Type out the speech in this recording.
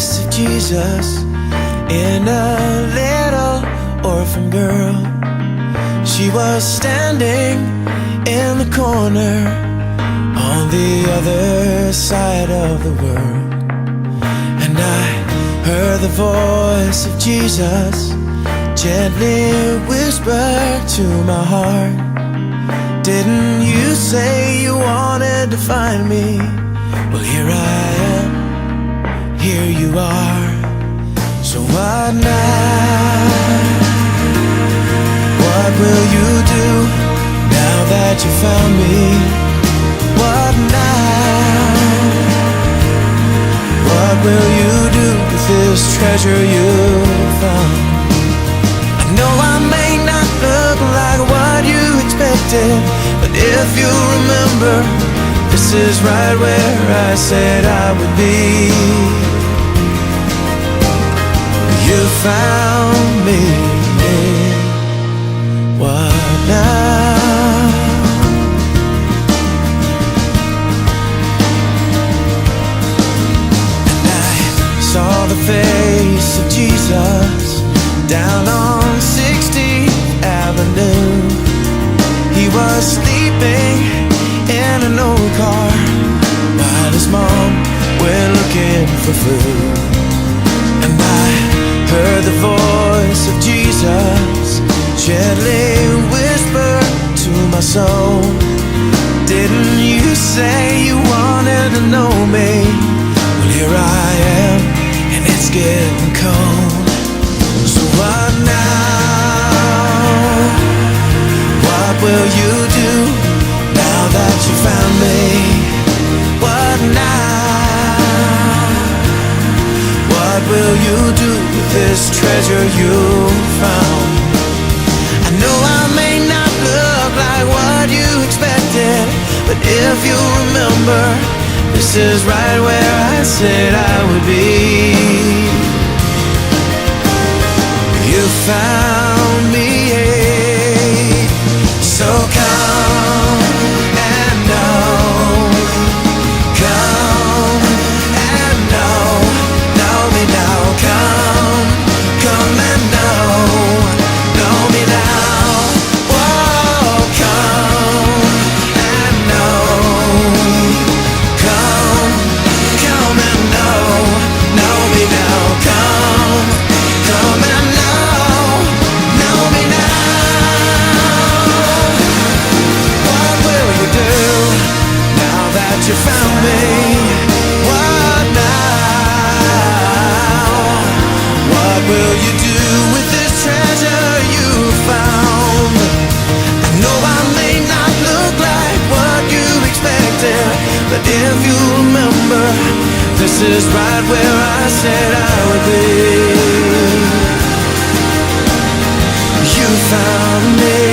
face of Jesus in a little orphan girl. She was standing in the corner on the other side of the world, and I heard the voice of Jesus gently whisper to my heart, "Didn't you say you wanted to find me? Well, here I am, here you are. So what now? What will you do now that you found me? What now? What will you do with this treasure you found?" I know I may not look like what you expected, but if you remember, this is right where I said I would be. You found me. What now? And I saw the face of Jesus down on 60th Avenue. He was sleeping in an old car while his mom went looking for food. And I heard the voice of Jesus gently whisper to my soul, "Didn't you say you wanted to know me? Well, here I am, and it's getting cold. So what now? What will you do now that you found me? What now? What will you do with this treasure you found?" I know I may not look like what you expected, but if you remember, this is right where I said I would be. You found me. So come and know, come and know me now. Come and know me now. Whoa, come and know, come and know me now. Come and know me now. What will you do now that you found me? What now? What will you do with this treasure you found? I know I may not look like what you expected, but if you remember, this is right where I said I would be. You found me.